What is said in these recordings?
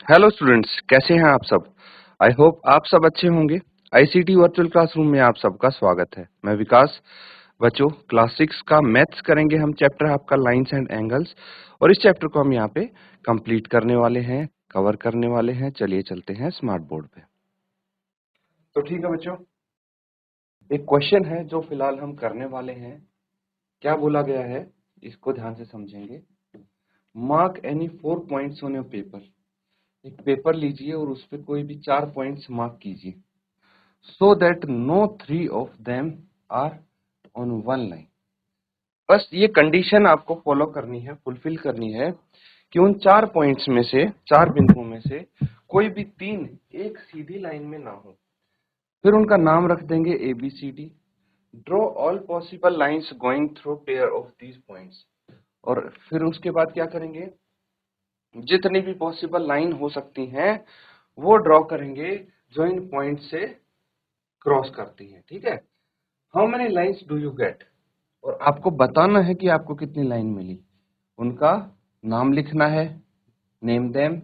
Hello students, कैसे हैं आप सब। आई होप आप सब अच्छे होंगे। आईसीटी वर्चुअल क्लासरूम में आप सबका स्वागत है। मैं विकास। बच्चों, क्लास 6 का मैथ्स करेंगे हम। चैप्टर आपका लाइंस एंड एंगल्स, और इस चैप्टर को हम यहाँ पे कंप्लीट करने वाले हैं, कवर करने वाले हैं। चलिए चलते हैं स्मार्ट बोर्ड पे। तो ठीक है बच्चों, एक क्वेश्चन है जो फिलहाल हम करने वाले हैं। क्या बोला गया है, इसको ध्यान से समझेंगे। Mark any 4 points on your paper. एक पेपर लीजिए और उस पर कोई भी 4 पॉइंट्स मार्क कीजिए, so that no three of them are on one line। बस ये कंडीशन आपको फॉलो करनी है, फुलफिल करनी है कि उन 4 पॉइंट्स में से, 4 बिंदुओं में से कोई भी 3 एक सीधी लाइन में ना हो। फिर उनका नाम रख देंगे ABCD। Draw all possible lines going through pair of these points. और फिर उसके बाद क्या करेंगे, जितनी भी पॉसिबल लाइन हो सकती हैं वो ड्रॉ करेंगे जो इन पॉइंट से क्रॉस करती हैं। ठीक है। How many lines do you get, और आपको बताना है कि आपको कितनी लाइन मिली। उनका नाम लिखना है, name them.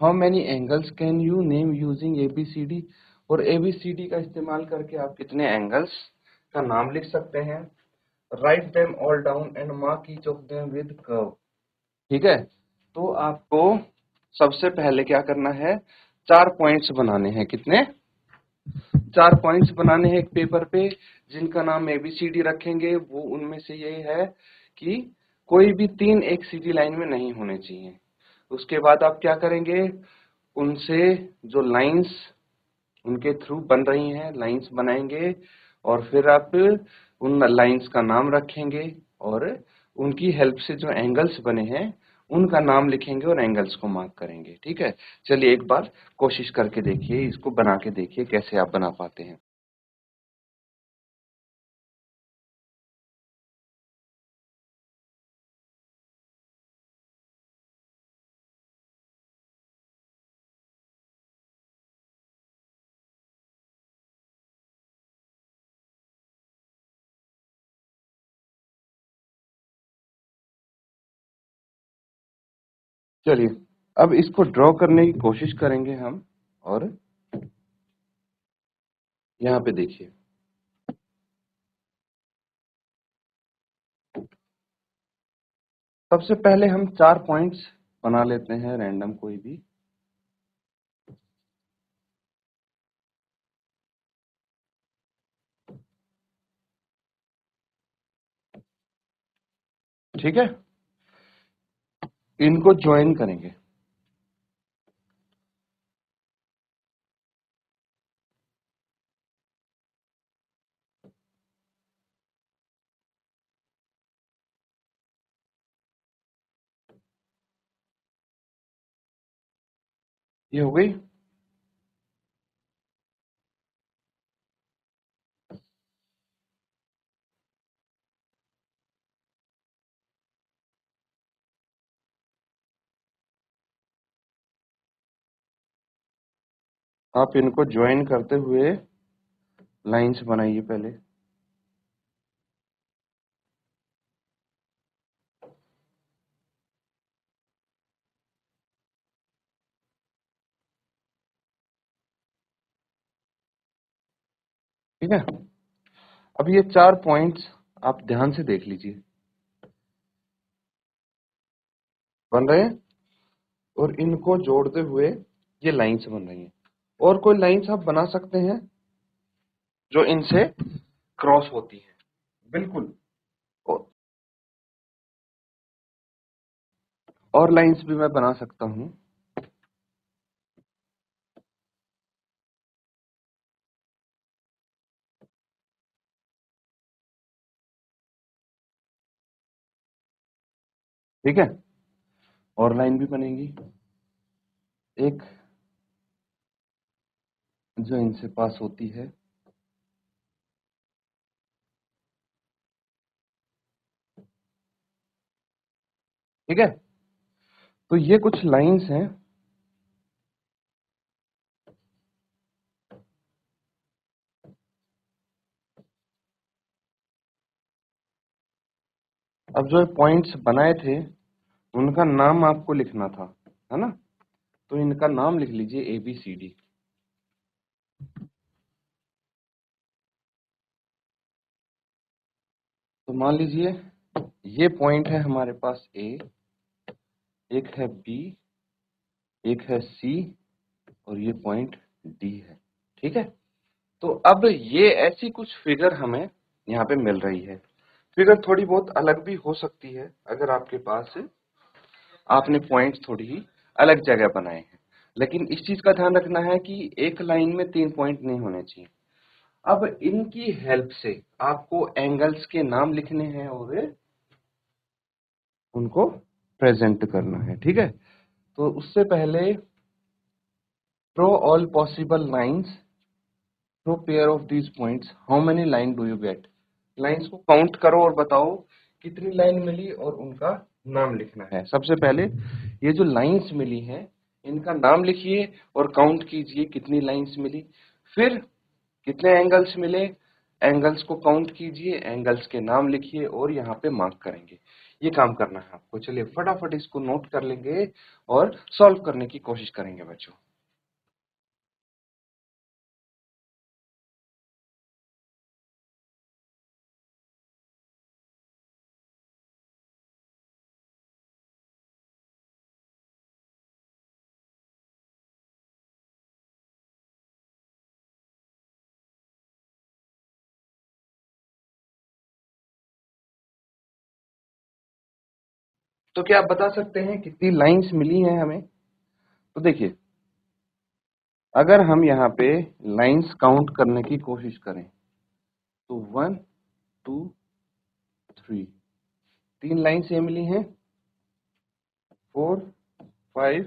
How many angles can you name using ABCD, और ABCD का इस्तेमाल करके आप कितने एंगल्स का नाम लिख सकते हैं। Write them all down and mark each of them with curve. ठीक है। तो आपको सबसे पहले क्या करना है, 4 पॉइंट्स बनाने हैं। कितने? 4 पॉइंट्स बनाने हैं एक पेपर पे, जिनका नाम ABCD रखेंगे। वो उनमें से ये है कि कोई भी 3 एक सीधी लाइन में नहीं होने चाहिए। उसके बाद आप क्या करेंगे, उनसे जो लाइंस उनके थ्रू बन रही हैं, लाइंस बनाएंगे, और फिर आप उन लाइंस का नाम रखेंगे, और उनकी हेल्प से जो एंगल्स बने हैं उनका नाम लिखेंगे और एंगल्स को मार्क करेंगे। ठीक है। चलिए एक बार कोशिश करके देखिए, इसको बना के देखिए कैसे आप बना पाते हैं। चलिए अब इसको ड्रॉ करने की कोशिश करेंगे हम, और यहाँ पे देखिए। सबसे पहले हम 4 पॉइंट्स बना लेते हैं, रैंडम कोई भी। ठीक है, इनको ज्वाइन करेंगे। ये हो गई। आप इनको ज्वाइन करते हुए लाइंस बनाइए पहले। ठीक है। अब ये 4 पॉइंट्स आप ध्यान से देख लीजिए, बन रहे हैं, और इनको जोड़ते हुए ये लाइंस बन रही हैं। और कोई लाइंस आप बना सकते हैं जो इनसे क्रॉस होती है, बिल्कुल। और लाइंस भी मैं बना सकता हूं। ठीक है, और लाइन भी बनेगी एक जो इनसे पास होती है। ठीक है। तो ये कुछ लाइंस हैं। अब जो पॉइंट्स बनाए थे उनका नाम आपको लिखना था, है ना। तो इनका नाम लिख लीजिए ABCD। तो मान लीजिए ये पॉइंट है हमारे पास A, एक है B, एक है C और ये पॉइंट D है। ठीक है, तो अब ये ऐसी कुछ फिगर हमें यहाँ पे मिल रही है। फिगर थोड़ी बहुत अलग भी हो सकती है अगर आपके पास आपने पॉइंट्स थोड़ी ही अलग जगह बनाए हैं, लेकिन इस चीज का ध्यान रखना है कि एक लाइन में 3 पॉइंट नहीं होने चाहिए। अब इनकी हेल्प से आपको एंगल्स के नाम लिखने हैं और उनको प्रेजेंट करना है। ठीक है, तो उससे पहले draw all possible lines through pair of these points, how many line do you get. Lines को काउंट करो और बताओ कितनी लाइन मिली और उनका नाम लिखना है। सबसे पहले ये जो लाइंस मिली हैं इनका नाम लिखिए और काउंट कीजिए कितनी लाइंस मिली। फिर कितने एंगल्स मिले, एंगल्स को काउंट कीजिए, एंगल्स के नाम लिखिए और यहाँ पे मार्क करेंगे। ये काम करना है आपको। चलिए फटाफट इसको नोट कर लेंगे और सॉल्व करने की कोशिश करेंगे बच्चों। तो क्या आप बता सकते हैं कितनी लाइंस मिली हैं हमें? तो देखिए, अगर हम यहाँ पे लाइंस काउंट करने की कोशिश करें तो 1 2 3, 3 लाइंस ये मिली हैं। 4 5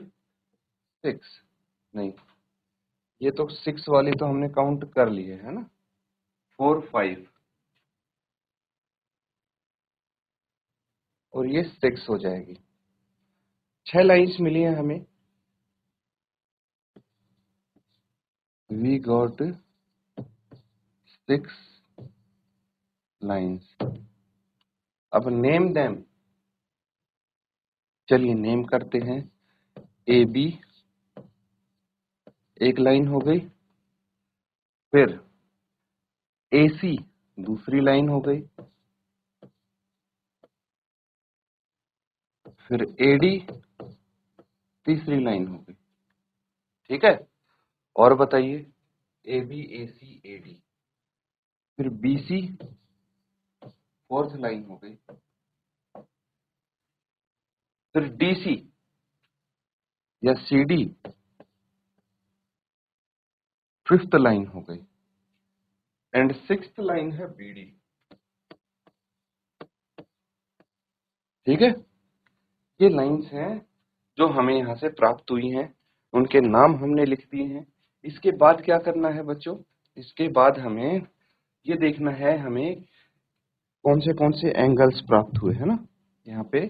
6, नहीं, ये तो 6 वाली तो हमने काउंट कर ली है ना। 4 5 और ये 6 हो जाएगी। 6 लाइंस मिली हैं हमें। We got 6 lines. अब नेम देम, चलिए नेम करते हैं। ए बी एक लाइन हो गई, फिर ए सी दूसरी लाइन हो गई, फिर ए डी तीसरी लाइन हो गई। ठीक है, और बताइए A B A C A D, फिर बी सी फोर्थ लाइन हो गई, फिर डी सी या सी डी फिफ्थ लाइन हो गई एंड सिक्स्थ लाइन है बी डी। ठीक है, ये लाइंस हैं जो हमें यहां से प्राप्त हुई हैं, उनके नाम हमने लिख दिए हैं। इसके बाद क्या करना है बच्चों? इसके बाद हमें ये देखना है हमें कौन से एंगल्स प्राप्त हुए, है ना। यहाँ पे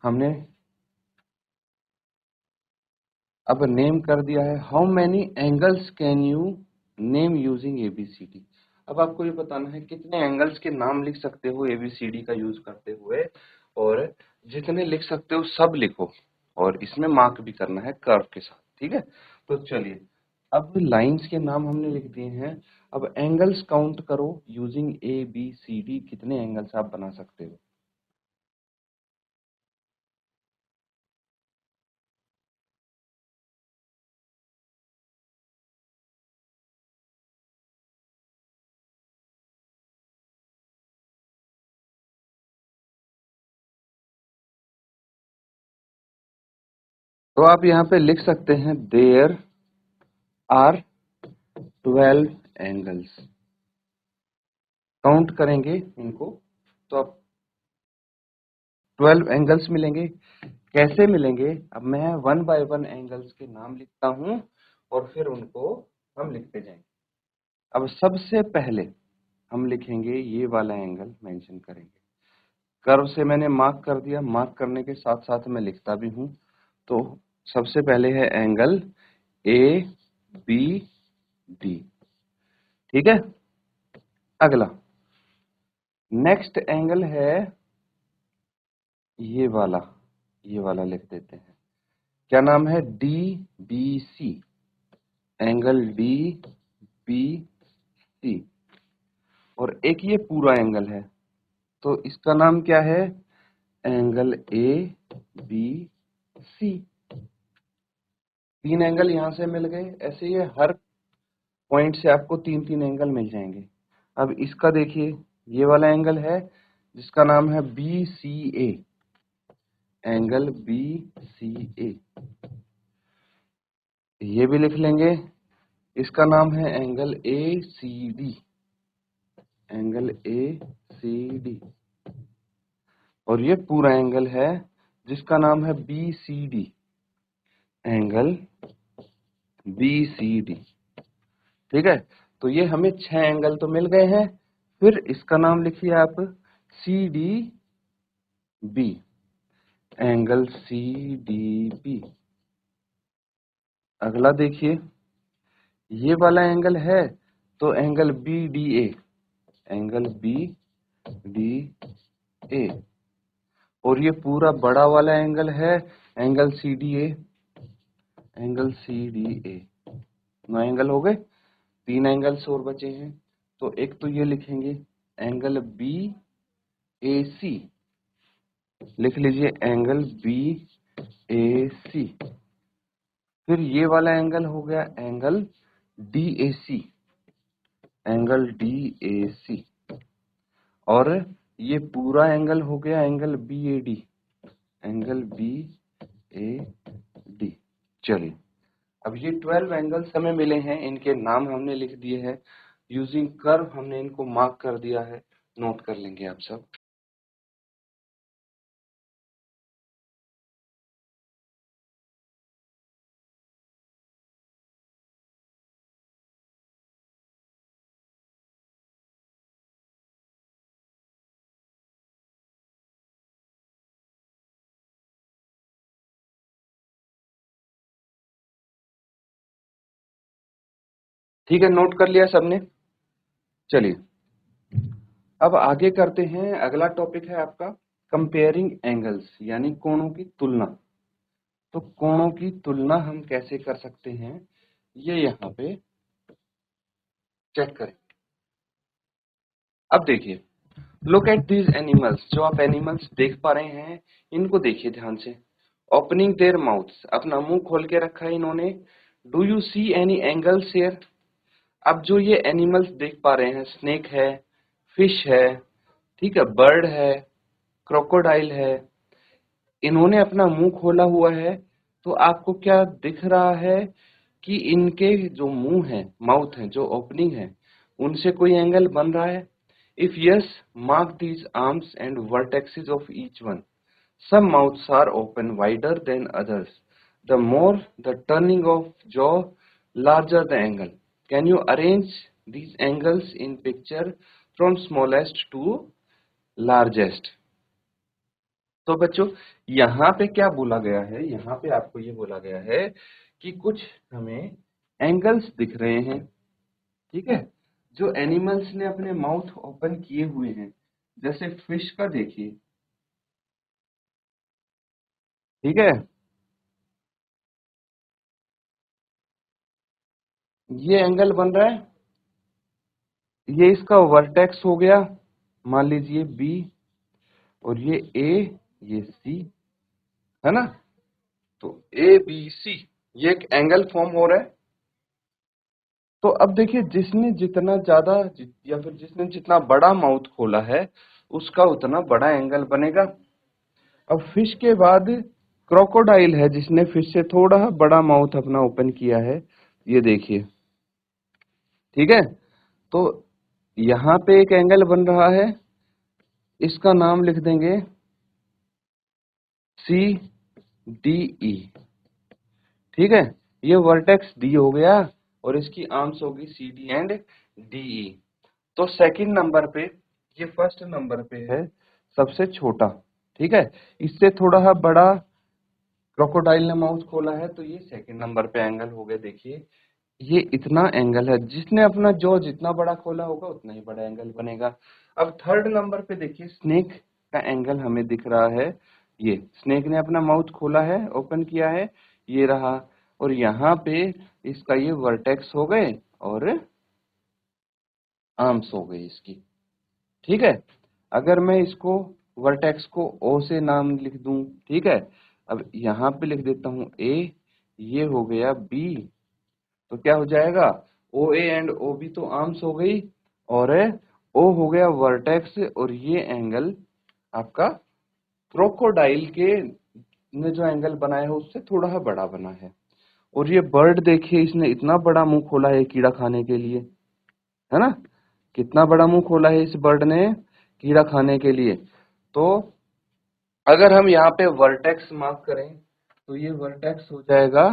हमने अब नेम कर दिया है। How many angles can you name using ABCD. अब आपको ये बताना है कितने एंगल्स के नाम लिख सकते हो एबीसीडी का यूज करते हुए, और जितने लिख सकते हो सब लिखो और इसमें मार्क भी करना है कर्व के साथ। ठीक है, तो चलिए अब लाइंस के नाम हमने लिख दिए हैं। अब एंगल्स काउंट करो यूजिंग ए बी सी डी, कितने एंगल्स आप बना सकते हो। तो आप यहाँ पे लिख सकते हैं देयर आर 12 एंगल्स। काउंट करेंगे इनको तो अब 12 एंगल्स मिलेंगे। कैसे मिलेंगे? अब मैं वन बाय वन एंगल्स के नाम लिखता हूं और फिर उनको हम लिखते जाएंगे। अब सबसे पहले हम लिखेंगे ये वाला एंगल मेंशन करेंगे। कर्व से मैंने मार्क कर दिया, मार्क करने के साथ साथ मैं लिखता भी हूं। तो सबसे पहले है एंगल ए बी डी। ठीक है, अगला नेक्स्ट एंगल है ये वाला लिख देते हैं। क्या नाम है? D B C, angle D B C. और एक ये पूरा एंगल है, तो इसका नाम क्या है? Angle A B C. तीन एंगल यहां से मिल गए। ऐसे ये हर पॉइंट से आपको तीन तीन एंगल मिल जाएंगे। अब इसका देखिए, ये वाला एंगल है जिसका नाम है B C A, angle B C A, ये भी लिख लेंगे। इसका नाम है angle A C D, angle A C D. और ये पूरा एंगल है जिसका नाम है B C D, angle B C D. ठीक है, तो ये हमें 6 एंगल तो मिल गए हैं। फिर इसका नाम लिखिए आप C D B, angle C D B. अगला देखिए, ये वाला एंगल है तो angle B D A, angle B D A. और ये पूरा बड़ा वाला एंगल है angle C D A, angle C D A. 9 angle हो गए। 3 एंगल्स और बचे हैं, तो एक तो ये लिखेंगे एंगल बी ए सी, लिख लीजिए एंगल बी ए सी। फिर ये वाला एंगल हो गया angle D A C, angle D A C. और ये पूरा एंगल हो गया angle B A D, angle B A D. चलिए, अब ये 12 एंगल्स हमें मिले हैं, इनके नाम हमने लिख दिए हैं। यूजिंग कर्व हमने इनको मार्क कर दिया है, नोट कर लेंगे आप सब। ठीक है, नोट कर लिया सबने। चलिए, अब आगे करते हैं। अगला टॉपिक है आपका कंपेयरिंग एंगल्स, यानी कोणों की तुलना। तो कोणों की तुलना हम कैसे कर सकते हैं, ये यहाँ पे चेक करें। अब देखिए, लुक एट दीज एनिमल्स। जो आप एनिमल्स देख पा रहे हैं, इनको देखिए ध्यान से। ओपनिंग देयर माउथ्स, अपना मुंह खोल के रखा है इन्होंने। Do you see any angles here? अब जो ये एनिमल्स देख पा रहे हैं, स्नेक है, फिश है, ठीक है, बर्ड है, क्रोकोडाइल है, इन्होंने अपना मुंह खोला हुआ है। तो आपको क्या दिख रहा है कि इनके जो मुंह है, माउथ है, जो ओपनिंग है, उनसे कोई एंगल बन रहा है? If yes, mark these arms and vertexes of each one. Some mouths are open wider than others. The more the turning of jaw, larger the angle. Can you arrange these angles in picture from smallest to largest? तो बच्चों, यहाँ पे क्या बोला गया है? यहाँ पे आपको ये बोला गया है कि कुछ हमें एंगल्स दिख रहे हैं, ठीक है, जो एनिमल्स ने अपने माउथ ओपन किए हुए हैं। जैसे फिश का देखिए, ठीक है, ये एंगल बन रहा है, ये इसका वर्टेक्स हो गया, मान लीजिए बी, और ये ए, ये सी, है ना? तो ए बी सी, ये एक एंगल फॉर्म हो रहा है। तो अब देखिए, जिसने जितना ज्यादा या फिर जिसने जितना बड़ा माउथ खोला है, उसका उतना बड़ा एंगल बनेगा। अब फिश के बाद क्रोकोडाइल है, जिसने फिश से थोड़ा बड़ा माउथ अपना ओपन किया है, ये देखिए, ठीक है। तो यहाँ पे एक एंगल बन रहा है, इसका नाम लिख देंगे सी डी ई, ठीक है। ये वर्टेक्स डी हो गया और इसकी आर्म्स होगी C D and D E. तो सेकंड नंबर पे, ये फर्स्ट नंबर पे है सबसे छोटा, ठीक है। इससे थोड़ा बड़ा क्रोकोडाइल ने माउथ खोला है, तो ये सेकंड नंबर पे एंगल हो गया। देखिए, ये इतना एंगल है, जिसने अपना जॉ जितना बड़ा खोला होगा उतना ही बड़ा एंगल बनेगा। अब थर्ड नंबर पे देखिए, स्नेक का एंगल हमें दिख रहा है। ये स्नेक ने अपना माउथ खोला है, ओपन किया है, ये रहा, और यहाँ पे इसका ये वर्टेक्स हो गए और आर्म्स हो गई इसकी। ठीक है, अगर मैं इसको वर्टेक्स को ओ से नाम लिख दूं, ठीक है, अब यहाँ पे लिख देता हूं ए, ये हो गया बी, तो क्या हो जाएगा, ओ ए एंड ओ बी तो आर्म्स हो गई, और ओ हो गया वर्टेक्स, और ये एंगल आपका क्रोकोडाइल के ने जो एंगल बनाया है उससे थोड़ा बड़ा बना है। और ये बर्ड देखिए, इसने इतना बड़ा मुंह खोला है कीड़ा खाने के लिए, है ना, कितना बड़ा मुंह खोला है इस बर्ड ने कीड़ा खाने के लिए। तो अगर हम यहाँ पे वर्टेक्स मार्क करें तो ये वर्टेक्स हो जाएगा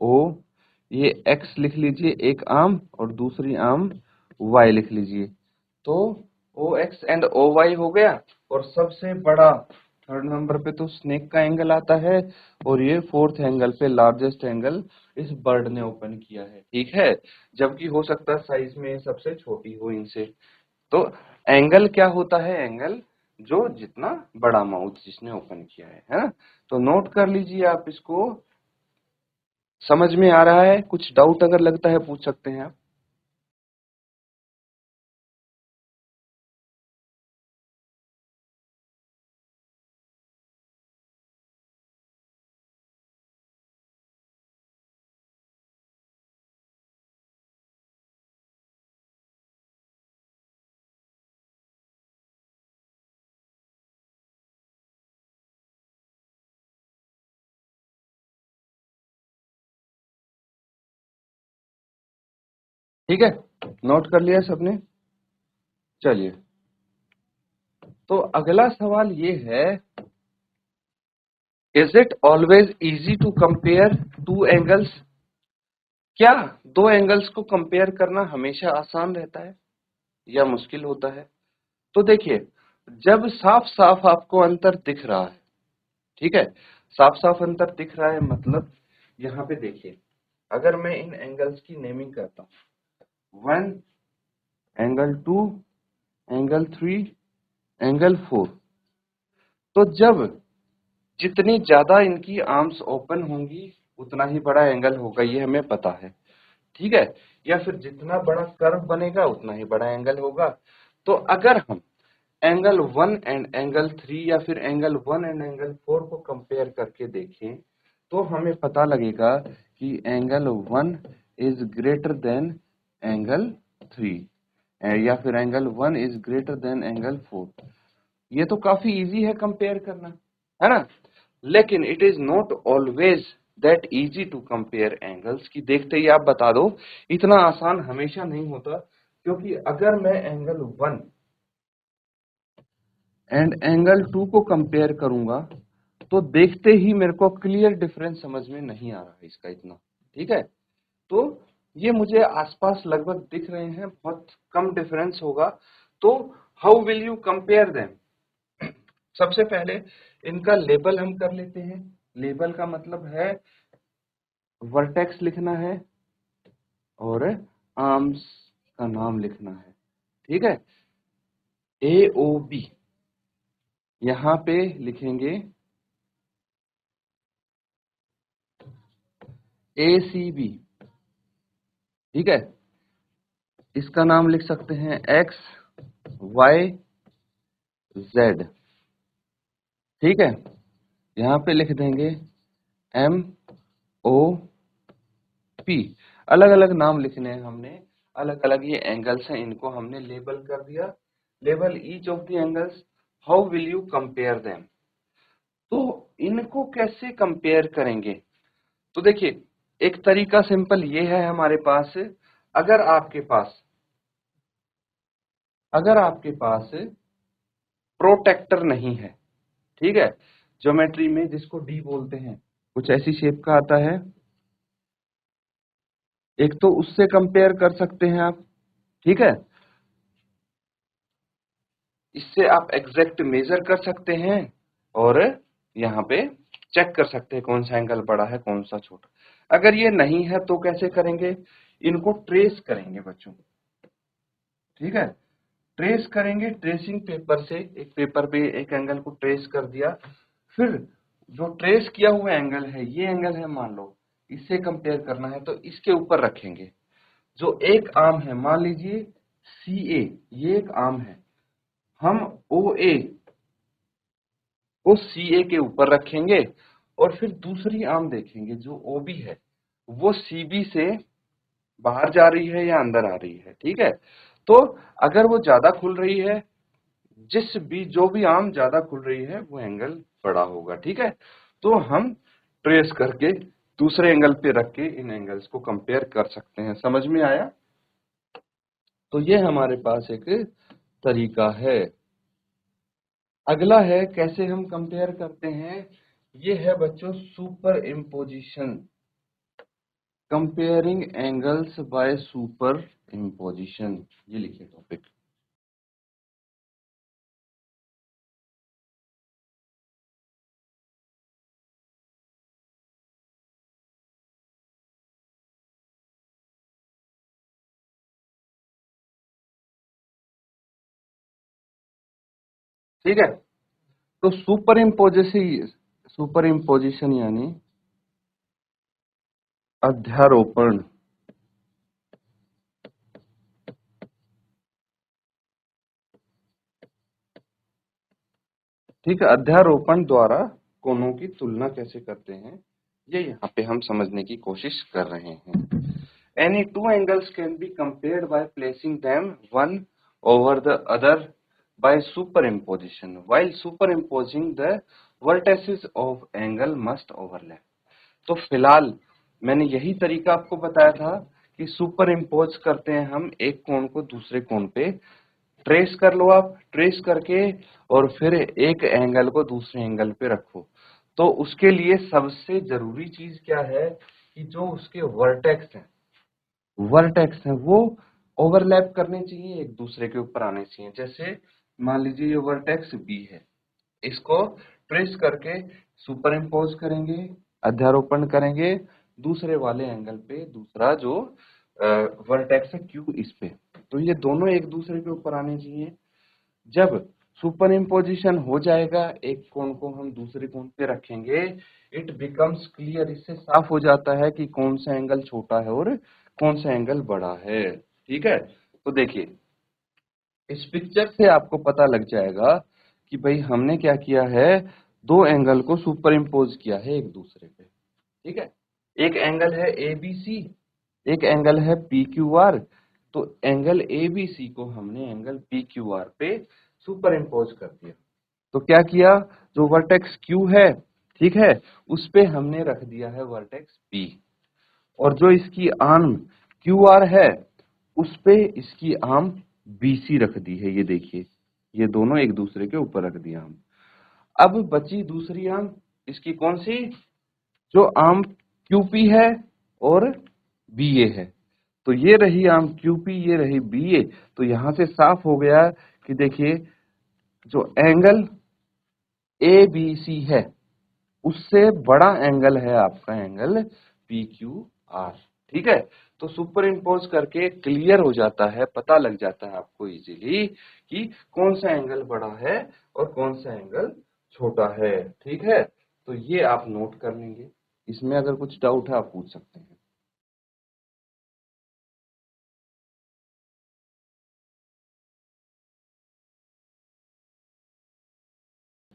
ओ, ये एक्स लिख लीजिए एक आर्म, और दूसरी आर्म वाई लिख लीजिए, तो ओ एक्स एंड ओ वाई हो गया। और सबसे बड़ा थर्ड नंबर पे तो स्नेक का एंगल आता है, और ये फोर्थ एंगल पे लार्जेस्ट एंगल इस बर्ड ने ओपन किया है। ठीक है, जबकि हो सकता है साइज में सबसे छोटी हो इनसे। तो एंगल क्या होता है, एंगल जो जितना बड़ा माउथ जिसने ओपन किया है ना। तो नोट कर लीजिए आप इसको, समझ में आ रहा है, कुछ डाउट अगर लगता है पूछ सकते हैं आप। ठीक है, नोट कर लिया सबने। चलिए, तो अगला सवाल ये है, is it always easy to compare two angles? क्या दो एंगल्स को कंपेयर करना हमेशा आसान रहता है या मुश्किल होता है? तो देखिए, जब साफ साफ आपको अंतर दिख रहा है, ठीक है, साफ साफ अंतर दिख रहा है मतलब, यहाँ पे देखिए, अगर मैं इन एंगल्स की नेमिंग करता हूं, 1, एंगल 2, एंगल 3, एंगल 4, तो जब जितनी ज्यादा इनकी आर्म्स ओपन होंगी उतना ही बड़ा एंगल होगा, ये हमें पता है। ठीक है, या फिर जितना बड़ा कर्व बनेगा उतना ही बड़ा एंगल होगा। तो अगर हम एंगल 1 एंड एंगल 3 या फिर एंगल 1 एंड एंगल 4 को कंपेयर करके देखें, तो हमें पता लगेगा कि angle 1 is greater than angle 3, या फिर angle 1 is greater than angle 4। ये तो काफी इजी है कंपेयर करना, है ना। लेकिन it is not always that easy to compare angles, की देखते ही आप बता दो, इतना आसान हमेशा नहीं होता। क्योंकि अगर मैं एंगल 1 एंड एंगल 2 को कंपेयर करूंगा तो देखते ही मेरे को क्लियर डिफरेंस समझ में नहीं आ रहा है इसका इतना। ठीक है, तो ये मुझे आसपास लगभग दिख रहे हैं, बहुत कम डिफरेंस होगा। तो how will you compare them? सबसे पहले इनका लेबल हम कर लेते हैं। लेबल का मतलब है वर्टेक्स लिखना है और आर्म्स का नाम लिखना है। ठीक है, ए ओ बी यहाँ पे लिखेंगे ए सी बी। ठीक है, इसका नाम लिख सकते हैं एक्स वाई जेड। ठीक है, यहाँ पे लिख देंगे एम ओ पी। अलग अलग नाम लिखने हैं हमने, अलग अलग ये एंगल्स हैं, इनको हमने लेबल कर दिया। Label each of the angles, how will you compare them? तो इनको कैसे कंपेयर करेंगे? तो देखिए, एक तरीका सिंपल ये है हमारे पास, अगर आपके पास अगर आपके पास प्रोटेक्टर नहीं है, ठीक है, ज्योमेट्री में जिसको डी बोलते हैं, कुछ ऐसी शेप का आता है, एक तो उससे कंपेयर कर सकते हैं आप। ठीक है, इससे आप एग्जैक्ट मेजर कर सकते हैं और यहाँ पे चेक कर सकते हैं कौन सा एंगल बड़ा है कौन सा छोटा। अगर ये नहीं है तो कैसे करेंगे? इनको ट्रेस करेंगे बच्चों। ठीक है, ट्रेस करेंगे, ट्रेसिंग पेपर से, एक पेपर पे एक एंगल को ट्रेस कर दिया, फिर जो ट्रेस किया हुआ एंगल है, ये एंगल है मान लो, इससे कंपेयर करना है तो इसके ऊपर रखेंगे। जो एक आर्म है, मान लीजिए CA, ये एक आर्म है, हम OA को CA के ऊपर रखेंगे और फिर दूसरी आर्म देखेंगे जो OB है, वो CB से बाहर जा रही है या अंदर आ रही है। ठीक है, तो अगर वो ज्यादा खुल रही है, जो भी आर्म ज्यादा खुल रही है वो एंगल बड़ा होगा। ठीक है, तो हम ट्रेस करके दूसरे एंगल पे रख के इन एंगल्स को कंपेयर कर सकते हैं। समझ में आया? तो ये हमारे पास एक तरीका है। अगला है कैसे हम कंपेयर करते हैं, ये है बच्चों super imposition, comparing angles by super imposition. ये लिखिए टॉपिक। ठीक है, तो सुपर इम्पोजिशन यानी अध्यारोपण। ठीक है, अध्यारोपण द्वारा कोणों की तुलना कैसे करते हैं, ये यहाँ पे हम समझने की कोशिश कर रहे हैं। Any two angles can be compared by placing them one over the other by superimposition. While superimposing, the vertices of angle must overlap. तो फिलहाल मैंने यही तरीका आपको बताया था कि सुपर इम्पोज करते हैं हम एक कोण को दूसरे कोण पे। ट्रेस कर लो, आप ट्रेस करके और फिर एक एंगल को दूसरे एंगल पे रखो। तो उसके लिए सबसे जरूरी चीज क्या है कि जो उसके वर्टेक्स हैं वो ओवरलैप करने चाहिए, एक दूसरे के ऊपर आने चाहिए। जैसे मान लीजिए ये वर्टेक्स बी है, इसको ट्रेस करके सुपर इम्पोज करेंगे, अध्यारोपण करेंगे दूसरे वाले एंगल पे, दूसरा जो वर्टेक्स है क्यू इस पे, तो ये दोनों एक दूसरे के ऊपर आने चाहिए। जब सुपर इम्पोजिशन हो जाएगा, एक कोण को हम दूसरे कोण पे रखेंगे, इट बिकम्स क्लियर, इससे साफ हो जाता है कि कौन सा एंगल छोटा है और कौन सा एंगल बड़ा है। ठीक है, तो देखिए इस पिक्चर से आपको पता लग जाएगा कि भाई हमने क्या किया है, दो एंगल को सुपर इम्पोज किया है एक दूसरे पे। ठीक है, एक एंगल है ABC, एक एंगल है PQR। तो एंगल ABC को हमने एंगल PQR पे सुपर इम्पोज कर दिया। तो क्या किया, जो वर्टेक्स Q है, ठीक है, उस पे हमने रख दिया है वर्टेक्स P, और जो इसकी आर्म QR है उस पे इसकी आर्म BC रख दी है। ये देखिए, ये दोनों एक दूसरे के ऊपर रख दिया हम। अब बची दूसरी आर्म, इसकी कौन सी, जो आर्म QP है और BA है। तो ये रही आर्म QP, ये रही BA। तो यहां से साफ हो गया कि देखिए जो एंगल ABC है उससे बड़ा एंगल है आपका एंगल PQR। ठीक है, तो सुपर इम्पोज करके क्लियर हो जाता है, पता लग जाता है आपको इजीली कि कौन सा एंगल बड़ा है और कौन सा एंगल छोटा है। ठीक है, तो ये आप नोट कर लेंगे, इसमें अगर कुछ डाउट है आप पूछ सकते हैं।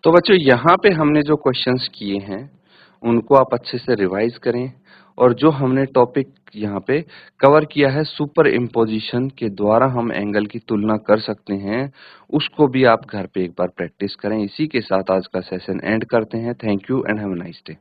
तो बच्चों यहाँ पे हमने जो क्वेश्चंस किए हैं उनको आप अच्छे से रिवाइज करें, और जो हमने टॉपिक यहाँ पे कवर किया है सुपर इम्पोजिशन के द्वारा हम एंगल की तुलना कर सकते हैं, उसको भी आप घर पे एक बार प्रैक्टिस करें। इसी के साथ आज का सेशन एंड करते हैं। Thank you and have a nice day.